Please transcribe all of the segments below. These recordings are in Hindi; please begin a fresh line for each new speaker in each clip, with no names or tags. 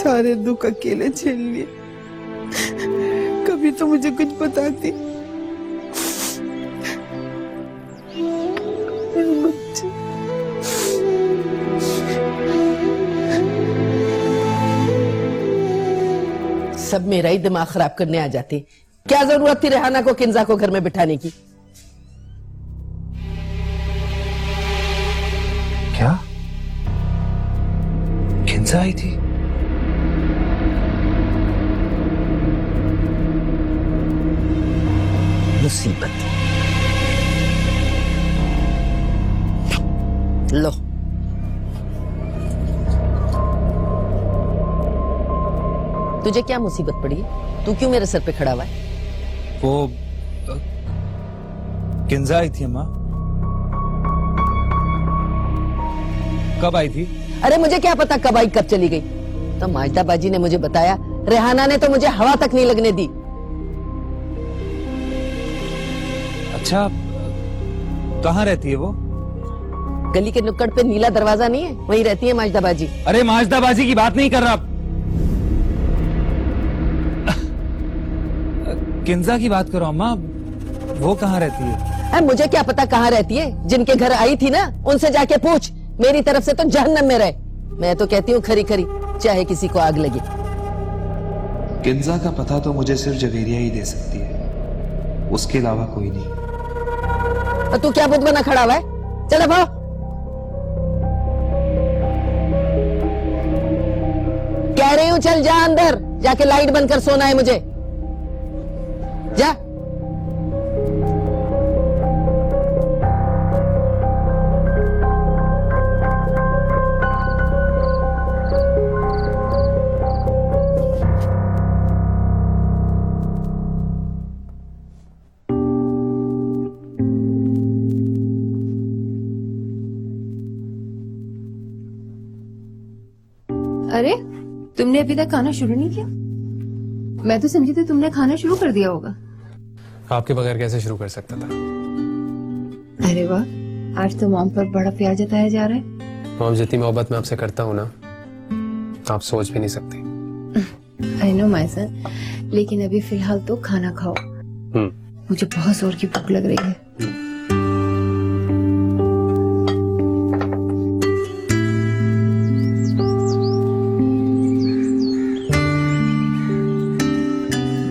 सारे दुख अकेले झेल लिए। कभी तो मुझे कुछ बताती। बच्चे
सब मेरा ही दिमाग खराब करने आ जाती। क्या जरूरत थी रेहाना को किंजा को घर में बिठाने की?
क्या किंजा आई थी?
मुसीबत। लो तुझे क्या मुसीबत पड़ी है? तू क्यों मेरे सर पे खड़ा हुआ है?
वो किंजा आई थी अम्मा। कब आई थी?
अरे मुझे क्या पता कब आई कब चली गई। तो माजदा बाजी ने मुझे बताया, रेहाना ने तो मुझे हवा तक नहीं लगने दी।
अच्छा, कहाँ रहती है वो?
गली के नुक्कड़ पे नीला दरवाजा नहीं है, वहीं रहती है माजदा बाजी।
अरे माजदा बाजी की बात नहीं कर रहा, किंजा की बात करो अम्मा। वो कहाँ रहती है?
अरे मुझे क्या पता कहाँ रहती है। जिनके घर आई थी ना उनसे जाके पूछ। मेरी तरफ से तो जहन्नम में रहे। मैं तो कहती हूँ खरी खरी चाहे किसी को आग लगे।
किंजा का पता तो मुझे सिर्फ जवेरिया ही दे सकती है, उसके अलावा कोई नहीं।
तू क्या बुद्ध बना खड़ा हुआ है? चल भाओ। कह रही हूँ चल जा अंदर, जाके लाइट बंद कर सोना है मुझे। जा।
अरे तुमने अभी तक खाना शुरू नहीं किया? मैं तो समझी थी तुमने खाना शुरू कर दिया होगा।
आपके बगैर कैसे शुरू कर सकता था?
अरे वाह, आज तो मॉम पर बड़ा प्यार जताया जा रहा है।
मॉम जितनी मोहब्बत मैं आपसे करता हूँ ना, आप सोच भी नहीं सकती।
आई नो माय सन, लेकिन अभी फिलहाल तो खाना खाओ। मुझे बहुत जोर की भूख लग रही है।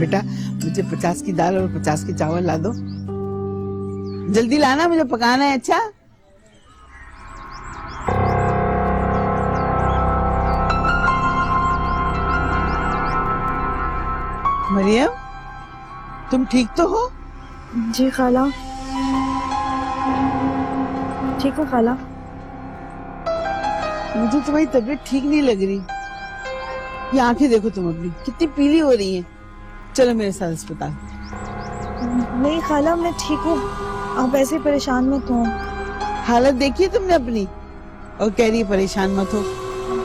बेटा मुझे 50 की दाल और 50 की चावल ला दो। जल्दी लाना, मुझे पकाना है। अच्छा मरियम, तुम ठीक तो हो?
जी खाला, ठीक हो खाला?
मुझे तुम्हारी तबीयत ठीक नहीं लग रही। ये आंखें देखो तुम अपनी कितनी पीली हो रही हैं। चलो मेरे साथ अस्पताल।
नहीं खाला, मैं ठीक हूँ, आप ऐसे परेशान मत हो।
हालत देखी तुमने अपनी और कह रही है परेशान मत हो।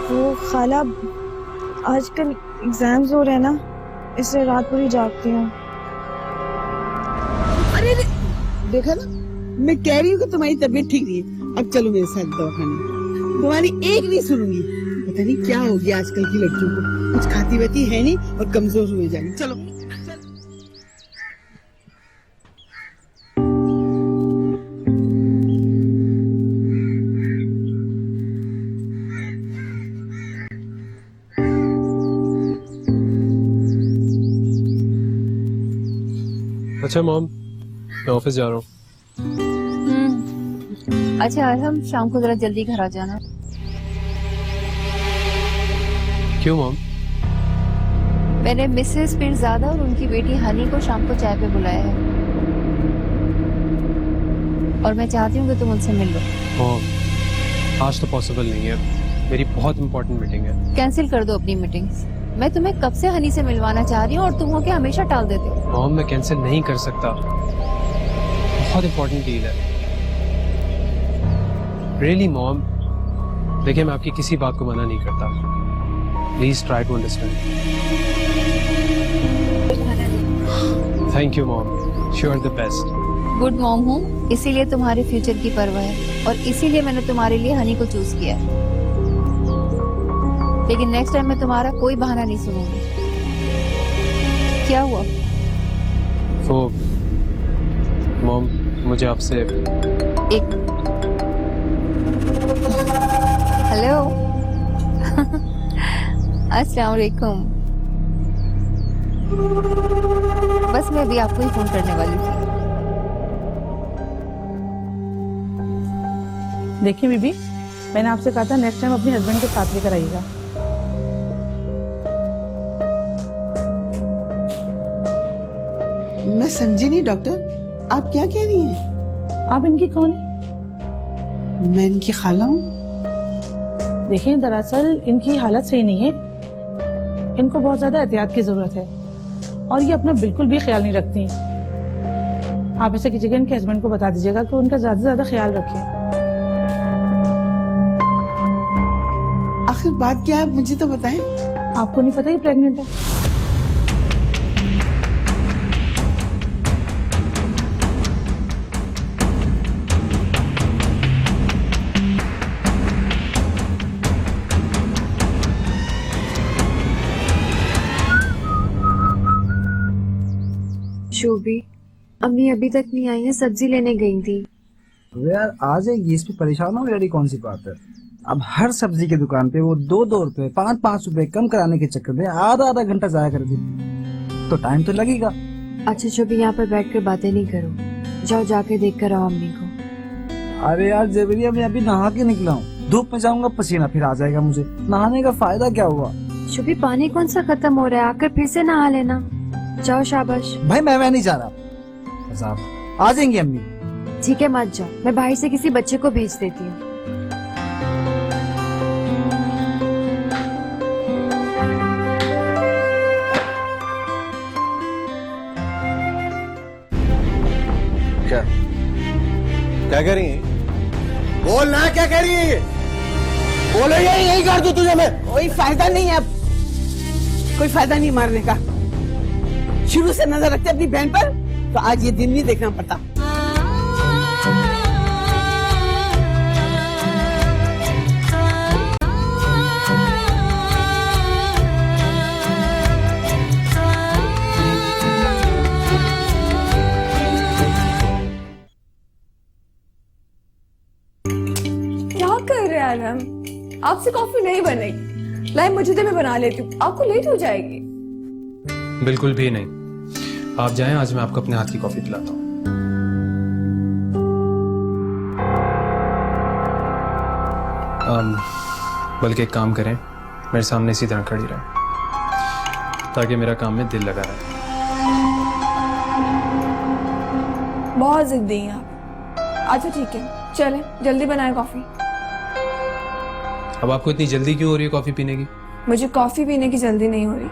वो खाला आजकल एग्जाम्स हो रहे हैं ना, इसलिए रात भर ही जागती हूँ।
अरे देखा ना, मैं कह रही हूँ कि तुम्हारी तबीयत ठीक नहीं है। अब चलो मेरे साथ दवाखाने। तुम्हारी एक नहीं सुनूंगी। पता नहीं क्या हो गया आजकल की लड़कियों को, कुछ खाती वाती है नहीं और कमजोर हुए जाएंगी। चलो
अच्छा मॉम, मैं ऑफिस जा रहा हूँ।
अच्छा आज हम शाम को जरा जल्दी घर आ जाना।
क्यों मॉम?
मैंने मिसेस पीरजादा और उनकी बेटी हनी को शाम को चाय पे बुलाया है और मैं चाहती हूँ कि तुम उनसे मिल लो।
मॉम आज तो पॉसिबल नहीं है, मेरी बहुत इंपॉर्टेंट मीटिंग है।
कैंसिल कर दो अपनी मीटिंग्स। मैं तुम्हें कब से हनी से मिलवाना चाह रही हूँ और तुम हो के हमेशा टाल देते हो।
मॉम मैं कैंसिल नहीं कर सकता, बहुत इंपॉर्टेंट डील है। रियली मॉम, देखिए मैं आपकी किसी बात को मना नहीं करता, please try to understand. Thank you mom, you are the best.
Good mom हूँ, इसीलिए तुम्हारे फ्यूचर की परवाह है और इसीलिए मैंने तुम्हारे लिए हनी को चूज किया है। लेकिन नेक्स्ट टाइम मैं तुम्हारा कोई बहाना नहीं सुनूंगी। क्या हुआ?
वो मॉम, मुझे आपसे
एक हेलो अस्सलाम वालेकुम। बस मैं अभी आपको ही फोन करने वाली थी।
देखिए बीबी, मैंने आपसे कहा था नेक्स्ट टाइम अपने हस्बैंड के साथ लेकर आइएगा।
मैं समझी नहीं डॉक्टर, आप क्या कह रही हैं?
आप इनकी कौन है?
मैं इनकी खाला हूँ।
देखिए, दरअसल इनकी हालत सही नहीं है, इनको बहुत ज्यादा एहतियात की जरूरत है और ये अपना बिल्कुल भी ख्याल नहीं रखती। आप ऐसा कीजिएगा, इनके हस्बैंड को बता दीजिएगा कि उनका ज्यादा से ज्यादा ख्याल रखें।
आखिर बात क्या है, मुझे तो बताएं।
आपको नहीं पता ये प्रेग्नेंट है?
शोभी, अम्मी अभी तक नहीं आई है, सब्जी लेने गई थी।
तो यार आ जाएगी, इस पे परेशान हो यार, कौन सी बात है। अब हर सब्जी की दुकान पे वो 2-2 रुपए 5-5 रुपए कम कराने के चक्कर में आधा घंटा जाया कर दी, तो टाइम तो लगेगा।
अच्छा शोभी, यहाँ पर बैठकर बातें नहीं करो, जाओ जाके देख कर आओ अम्मी को।
अरे यार जेबरिया, मैं अभी नहा के निकला हूँ, धूप में जाऊंगा पसीना फिर आ जाएगा मुझे, नहाने का फायदा क्या हुआ।
शोभी, पानी कौन सा खत्म हो रहा है, आकर फिर से नहा लेना। जाओ, शाबाश।
भाई मैं नहीं जा रहा साहब, आ जाएंगी अम्मी।
ठीक है, मत जाओ, मैं बाहर से किसी बच्चे को भेज देती हूँ।
क्या कह रही है? बोल ना, क्या कह रही है ये? बोलो, यही कर दूं तुझे मैं।
कोई फायदा नहीं है, अब कोई फायदा नहीं मारने का। शुरू से नजर रखते अपनी बहन पर, तो आज ये दिन नहीं देखना पड़ता।
क्या कर रहे हैं हम? आपसे कॉफी नहीं बनेगी। लाई, मुझे तो मैं बना लेती हूँ, आपको लेट हो जाएगी।
बिल्कुल भी नहीं, आप जाएं, आज मैं आपको अपने हाथ की कॉफी पिलाता हूँ। बल्कि एक काम करें, मेरे सामने इसी तरह खड़ी रहे ताकि मेरा काम में दिल लगा रहे।
बहुत जिद्दी हैं आप। अच्छा ठीक है, चलें जल्दी बनाएं कॉफी।
अब आपको इतनी जल्दी क्यों हो रही है कॉफी पीने की?
मुझे कॉफी पीने की जल्दी नहीं हो रही।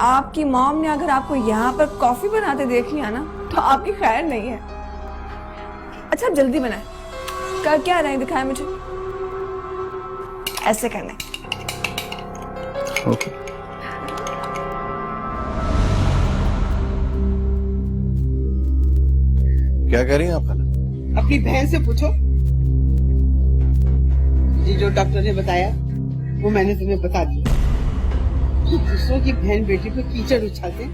आपकी मॉम ने अगर आपको यहाँ पर कॉफी बनाते देख लिया ना, तो आपकी खैर नहीं है। अच्छा, आप जल्दी बनाएं। कर क्या रहे हैं, दिखाएं मुझे। ऐसे करना है।
ओके।
क्या कह रही हैं आप?
अपनी बहन से पूछो, ये जो डॉक्टर ने बताया वो मैंने तुम्हें बता दिया। तो दूसरों की बहन बेटी पर कीचड़ उछालते हैं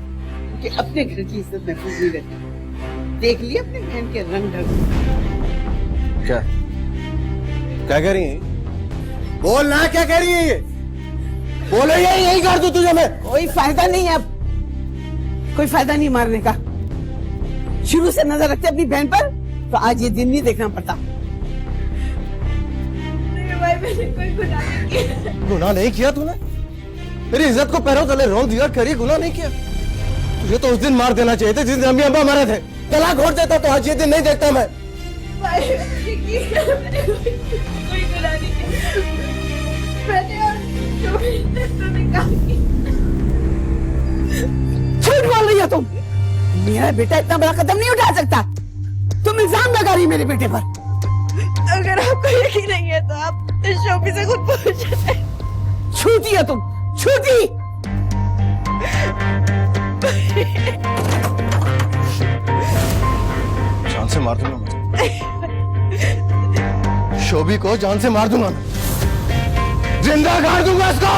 कि अपने घर की इज्जत महफूज नहीं रहती। देख लिए अपने बहन के रंग ढंग।
क्या कह रही हैं? बोल ना, क्या कह रही है ये? बोलो, यही कर दूं तुझे मैं।
कोई फायदा नहीं है, अब कोई फायदा नहीं मारने का। शुरू से नजर रखते अपनी बहन पर, तो आज ये दिन नहीं देखना पड़ता।
मैंने कोई गुनाह नहीं किया।
गुनाह नहीं किया तूने? मेरी इज्जत को पैरों तले रोल दिया, करिए गुनाह नहीं किया। तुझे तो उस दिन मार देना चाहिए था जिस दिन अम्मी अब्बा मरे थे। तलाक हो जाता तो आज ये दिन नहीं देखता मैं।
कोई गुनाह नहीं किया। मैंने और शोभी ने तो निकाह किया।
झूठ बोल रही हो तुम। मेरा बेटा इतना बड़ा कदम नहीं उठा सकता। तुम इल्जाम लगा रही मेरे बेटे पर।
अगर आपको यकीन नहीं है तो आप शोभी से खुद पूछे।
छूटी है तुम, छूटी।
जान से मार दूंगा मैं। शोभी को जान से मार दूंगा मैं, जिंदा गाड़ दूंगा इसको।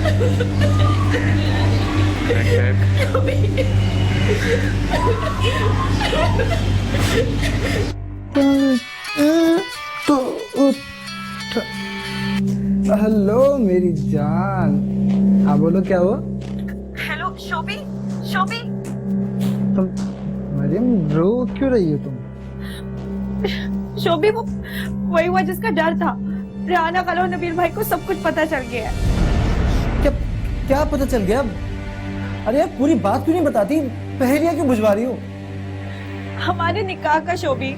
हेलो मेरी जान। हाँ बोलो, क्या हुआ?
हेलो शोभी, शोभी।
तुम मरियम रो क्यों रही हो तुम?
शोभी वो वही हुआ जिसका डर था। राना खाला और नबील भाई को सब कुछ पता चल गया है।
क्या क्या पता चल गया? अरे यार पूरी बात क्यों नहीं बताती? पहेलियां क्यों बुझवा रही हो?
हमारे निकाह का शोभी।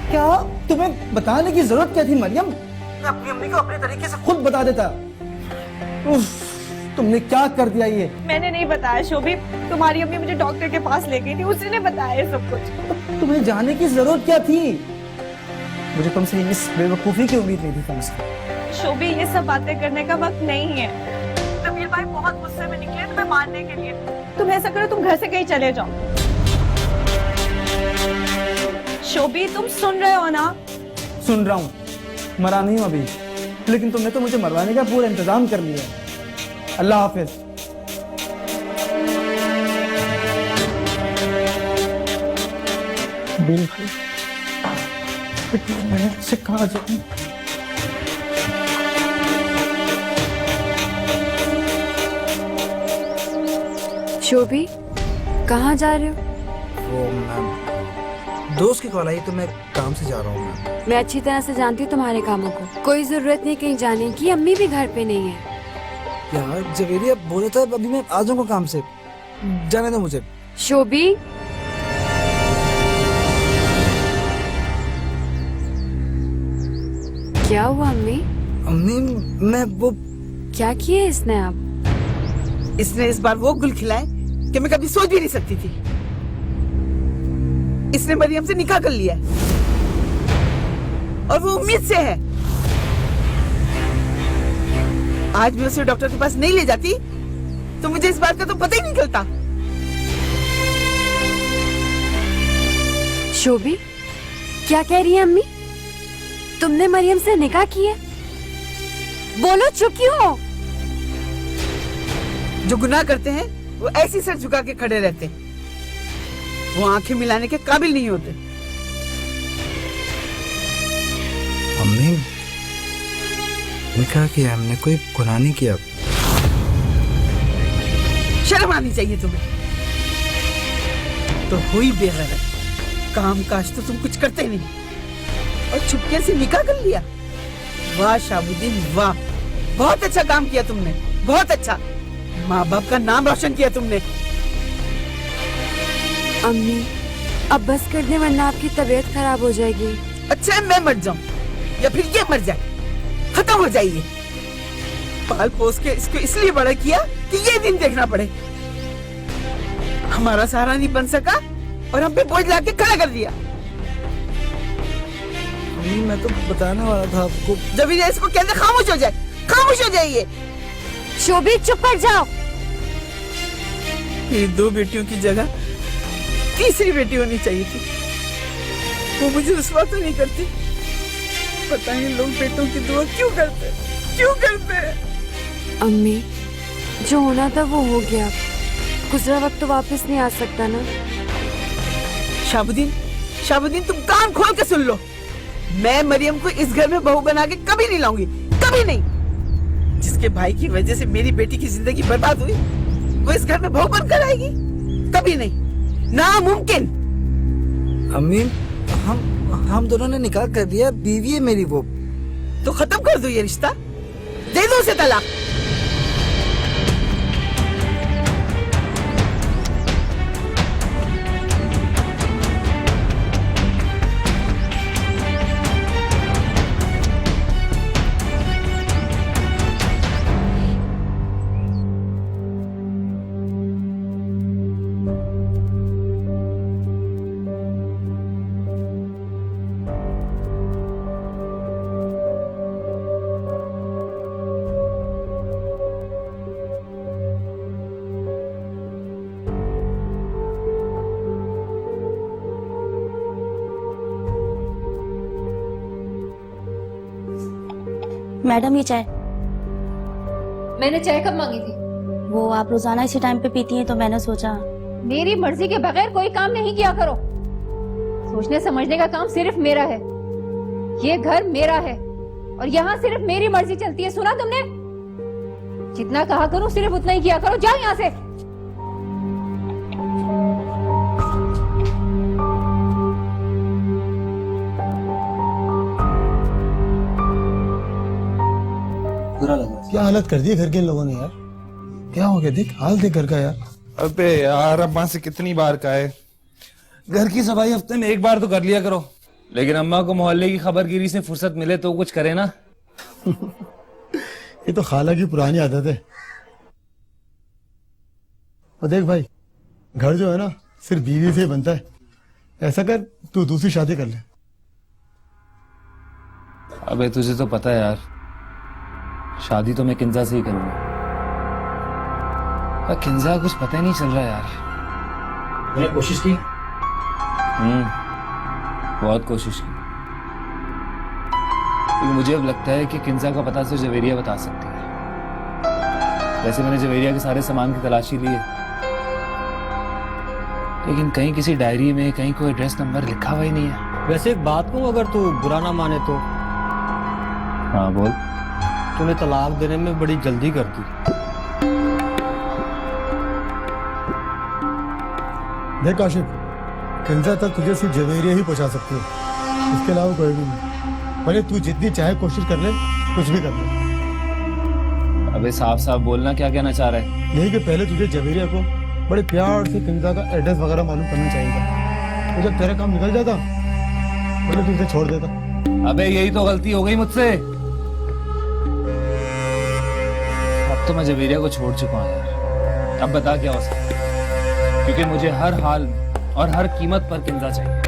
क्या तुम्हें बताने की जरूरत क्या थी मरियम? मैं अपनी अम्मी को अपने तरीके से खुद बता देता। उफ, तुमने क्या कर दिया ये?
मैंने नहीं बताया शोभी, तुम्हारी अम्मी मुझे डॉक्टर के पास ले गई थी, उसी ने बताया ये सब कुछ।
तुम्हें जाने की जरूरत क्या थी? मुझे तुमसे इस बेवकूफी की उम्मीद नहीं थी तुमसे।
शोभी ये सब बातें करने का वक्त नहीं है। नबील भाई बहुत गुस्से में निकले तुम्हें मारने के लिए। तुम ऐसा करो, तुम घर से कहीं चले जाओ। शोभी तुम सुन रहे हो ना?
सुन रहा हूँ, मरा नहीं हूँ अभी, लेकिन तुमने तो मुझे मरवाने का पूरा इंतजाम कर लिया। अल्लाह हाफिज। बिल भाई, मैं से कहा जाऊँ?
शोभी कहाँ जा रहे हो?
वो मैम दोस्त की कॉल आई तो मैं काम से जा रहा हूँ मैम।
मैं अच्छी तरह से जानती हूँ तुम्हारे कामों को। कोई जरूरत नहीं कहीं जाने की, अम्मी भी घर पे नहीं है।
यार जवेरिया बोला था अभी मैं आ जाऊंगा काम से, जाने दो मुझे।
शोभी क्या हुआ अम्मी?
अम्मी मैं वो
क्या किया इसने? आप
इसने इस बार वो गुल खिलाए कि मैं कभी सोच भी नहीं सकती थी। इसने मरियम से निकाह कर लिया है और वो उम्मीद से है। आज भी उसे डॉक्टर के पास नहीं ले जाती तो मुझे इस बात का तो पता ही नहीं चलता।
शोभी क्या कह रही है अम्मी? तुमने मरियम से निकाह किया? बोलो, चुप क्यों हो?
जो गुनाह करते हैं वो ऐसी सर झुका के खड़े रहते हैं, वो आंखें मिलाने के काबिल नहीं होते।
अम्मी निकाह किया हमने, कोई गुनाह नहीं किया।
शर्म आनी चाहिए तुम्हें। तो हुई बेगैरत, काम काज तो तुम कुछ करते नहीं और छुपके से निकाह कर लिया। वाह शाबुद्दीन वाह, बहुत अच्छा काम किया तुमने, बहुत अच्छा। माँ बाप का नाम रोशन किया तुमने।
अम्मी अब बस कर दे वरना आपकी तबीयत खराब हो जाएगी।
अच्छा मैं मर जाऊं या फिर ये मर जाए, खत्म हो जाइए। पाल पोस के इसको इसलिए बड़ा किया कि ये दिन देखना पड़े। हमारा सहारा नहीं बन सका और हम पे बोझ लाके खड़ा कर दिया।
अम्मी मैं तो बताने वाला था आपको।
जब ये इसको कहते खामोश हो जाए, खामोश हो जाइए।
शोभी चुप कर जाओ।
मेरी दो बेटियों की जगह तीसरी बेटी होनी चाहिए थी। वो मुझे रुसवा तो नहीं करती। पता नहीं लोग बेटों की दुआ क्यों करते, क्यों करते हैं?
अम्मी जो होना था वो हो गया, गुजरा वक्त तो वापस नहीं आ सकता ना।
शाबुद्दीन, शाबुद्दीन तुम कान खोल के सुन लो। मैं मरियम को इस घर में बहू बना के कभी नहीं लाऊंगी, कभी नहीं। जिसके भाई की वजह से मेरी बेटी की जिंदगी बर्बाद हुई, वो इस घर में बहू बनकर आएगी? कभी नहीं, नामुमकिन।
अम्मी हम दोनों ने निकाह कर दिया, बीवी है मेरी वो।
तो खत्म कर दो ये रिश्ता, दे दो उसे तलाक।
मैडम ये चाय।
मैंने चाय कब मांगी थी?
वो आप रोजाना इसी टाइम पे पीती हैं तो मैंने सोचा।
मेरी मर्जी के बगैर कोई काम नहीं किया करो। सोचने समझने का काम सिर्फ मेरा है। ये घर मेरा है और यहाँ सिर्फ मेरी मर्जी चलती है। सुना तुमने? जितना कहा करूं सिर्फ उतना ही किया करो। जाओ यहाँ से।
क्या हालत कर दी है घर के इन लोगों ने यार। क्या हो गया, देख हाल देख घर का यार।
अबे यार अम्मा से कितनी बार कहा है, घर की सफाई हफ्ते में एक बार तो कर लिया करो। लेकिन अम्मा को मोहल्ले की खबरगिरी से फुर्सत मिले तो कुछ करे ना।
ये तो खाला की पुरानी आदत है। और देख भाई, घर जो है ना सिर्फ बीवी से ही बनता है। ऐसा कर, तू दूसरी शादी कर ले।
अबे तुझे तो पता है यार, शादी तो मैं किंजा से ही करूंगा। पर किंजा कुछ पता ही नहीं चल रहा यार।
मैंने कोशिश की।
बहुत कोशिश की। लेकिन मुझे अब लगता है कि किंजा का पता सिर्फ जवेरिया बता सकती है। वैसे मैंने जवेरिया के सारे सामान की तलाशी ली है, लेकिन कहीं किसी डायरी में कहीं कोई एड्रेस नंबर लिखा हुआ ही नहीं है।
वैसे एक बात कहूं, अगर तू बुरा ना माने तो।
हाँ बोल।
तूने तलाक देने में बड़ी जल्दी कर दी।
देख काशिफ, किंजा तक तुझे सिर्फ जवेरिया ही पहुंचा सकती है, इसके अलावा कोई भी नहीं। भले तू जितनी चाहे कोशिश कर ले, कुछ भी कर ले।
अबे साफ साफ बोलना, क्या कहना चाह रहा है?
यही कि पहले तुझे जवेरिया को बड़े प्यार से किंजा का एड्रेस वगैरह मालूम करना चाहिए था। तो जब तेरा काम निकल जाता, पहले तू उसे छोड़ देता।
अबे यही तो गलती हो गई मुझसे। अब तो मैं जवेरिया को छोड़ चुका हूँ यार। अब बता क्या हो सकता है, क्योंकि मुझे हर हाल और हर कीमत पर किंजा चाहिए।